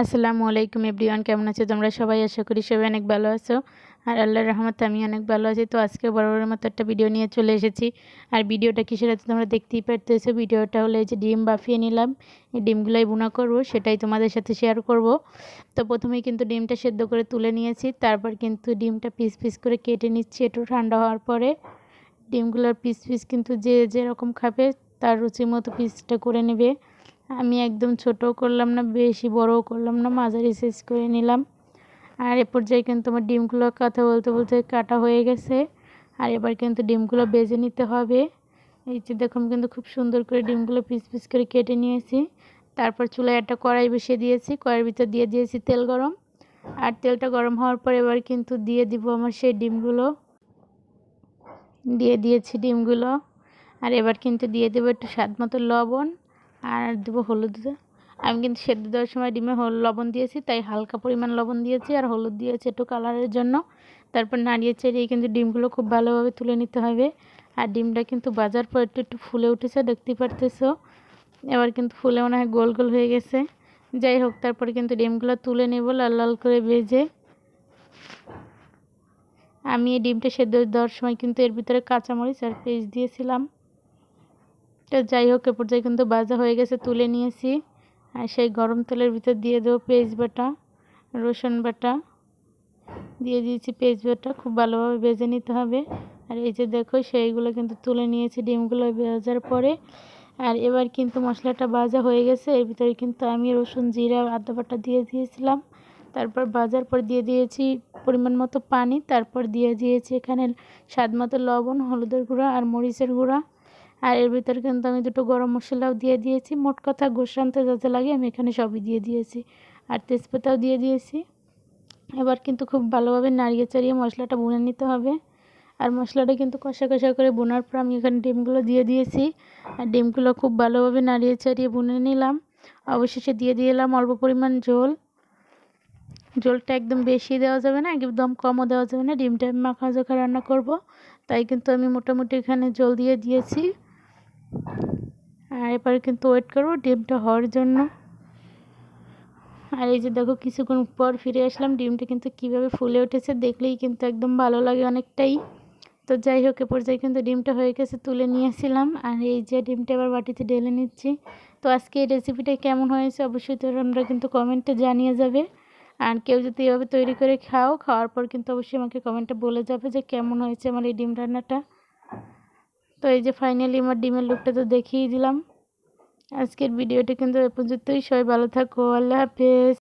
আসসালামু আলাইকুম এভরিওয়ান, কেমন আছো তোমরা সবাই? আশা করি সবাই অনেক ভালো আছো। আর আল্লাহর রহমতে আমি অনেক ভালো আছি। তো আজকে বরাবরের মতো একটা ভিডিও নিয়ে চলে এসেছি। আর ভিডিওটা কিসের আছে তোমরা দেখতেই পারতেছো। ভিডিওটা হলো এই যে ডিম বাফিয়ে নিলাম, এই ডিমগুলাই ভুনা করবো, সেটাই তোমাদের সাথে শেয়ার করব। তো প্রথমেই কিন্তু ডিমটা সেদ্ধ করে তুলে নিয়েছি, তারপর কিন্তু ডিমটা পিস পিস করে কেটে নিচ্ছি। একটু ঠান্ডা হওয়ার পরে ডিমগুলোর পিস পিস কিন্তু যে যেরকম খাবে তার রুচি মতো পিসটা করে নেবে। আমি একদম ছোটও করলাম না, বেশি বড়ও করলাম না, মাঝারি সাইজ করে নিলাম। আর এ পর্যায়ে কিন্তু আমার ডিমগুলো কথা বলতে বলতে কাটা হয়ে গেছে। আর এবার কিন্তু ডিমগুলো ভেজে নিতে হবে। এই যে দেখুন, কিন্তু খুব সুন্দর করে ডিমগুলো পিস পিস করে কেটে নিয়েছি। তারপর চুলায় একটা কড়াই বসিয়ে দিয়েছি, কড়াইয়ের ভিতর দিয়ে দিয়েছি তেল গরম। আর তেলটা গরম হওয়ার পর এবার কিন্তু দিয়ে দিব আমার সেই ডিমগুলো, দিয়ে দিয়েছি ডিমগুলো। আর এবার কিন্তু দিয়ে দেবো একটু স্বাদ মতো লবণ, আর দেবো হলুদ। আমি কিন্তু সেদ্ধ দেওয়ার সময় ডিমে লবণ দিয়েছি, তাই হালকা পরিমাণ লবণ দিয়েছি, আর হলুদ দিয়েছি একটু কালারের জন্য। তারপর নাড়িয়ে চাড়িয়ে কিন্তু ডিমগুলো খুব ভালোভাবে তুলে নিতে হবে। আর ডিমটা কিন্তু ভাজার পর একটু একটু ফুলে উঠেছে, দেখতেই পারতেছো। এবার কিন্তু ফুলে মনে হয় গোল গোল হয়ে গেছে। যাই হোক, তারপরে কিন্তু ডিমগুলো তুলে নেব লাল লাল করে ভেজে। আমি এই ডিমটা সেদ্ধ দেওয়ার সময় কিন্তু এর ভিতরে কাঁচামরিচ আর পেঁয়াজ দিয়েছিলাম। তো যাই হোক, এ পর্যায়ে কিন্তু ভাজা হয়ে গেছে, তুলে নিয়েছি। আর সেই গরম তেলের ভিতর দিয়ে দেবো পেঁয়াজ বাটা, রসুন বাটা দিয়ে দিয়েছি। পেঁয়াজ বাটা খুব ভালোভাবে ভেজে নিতে হবে। আর এই যে দেখো, সেইগুলো কিন্তু তুলে নিয়েছি ডিমগুলো ভাজার পরে। আর এবার কিন্তু মশলাটা ভাজা হয়ে গেছে, এর ভিতরে কিন্তু আমি রসুন জিরা আদা বাটা দিয়ে দিয়েছিলাম। তারপর ভাজার পর দিয়ে দিয়েছি পরিমাণ মতো পানি, তারপর দিয়ে দিয়েছি এখানে স্বাদ মতো লবণ, হলুদের গুঁড়া আর মরিচের গুঁড়া। আর এর ভিতরে কিন্তু আমি দুটো গরম মশলাও দিয়ে দিয়েছি। মোট কথা গোশানতে যাতে লাগে আমি এখানে সবই দিয়ে দিয়েছি, আর তেজপাতাও দিয়ে দিয়েছি। এবার কিন্তু খুব ভালোভাবে নাড়িয়ে চাড়িয়ে মশলাটা ভুনে নিতে হবে। আর মশলাটা কিন্তু কষা কষা করে বোনার পর আমি এখানে ডিমগুলো দিয়ে দিয়েছি। আর ডিমগুলো খুব ভালোভাবে নাড়িয়ে চাড়িয়ে ভুনে নিলাম। অবশেষে দিয়ে দিলাম অল্প পরিমাণ ঝোল। ঝোলটা একদম বেশি দেওয়া যাবে না, একদম কমও দেওয়া যাবে না, ডিমটা আমি মাখা জোখা রান্না করব, তাই কিন্তু আমি মোটামুটি এখানে ঝোল দিয়ে দিয়েছি। আর এবারে কিন্তু ওয়েট করবো ডিমটা হওয়ার জন্য। আর এই যে দেখো, কিছুক্ষণ পর ফিরে আসলাম, ডিমটা কিন্তু কীভাবে ফুলে উঠেছে দেখলেই কিন্তু একদম ভালো লাগে অনেকটাই। তো যাই হোক, এ পর্যায়ে কিন্তু ডিমটা হয়ে গেছে, তুলে নিয়েছিলাম। আর এই যে ডিমটা এবার বাটিতে ঢেলে নিচ্ছি। তো আজকে এই রেসিপিটা কেমন হয়েছে অবশ্যই তোমরা কিন্তু কমেন্টে জানিয়ে যাবে। আর কেউ যদি এভাবে তৈরি করে খাওয়ার পর কিন্তু অবশ্যই আমাকে কমেন্টে বলে যাবে যে কেমন হয়েছে আমার এই ডিম রান্নাটা। তো এই যে ফাইনালি আমার ডিমের লুকটা তো দেখিয়ে দিলাম। আজকের ভিডিওটা কিন্তু এ পর্যন্তই। সবাই ভালো থাকো, আল্লাহ হাফেজ।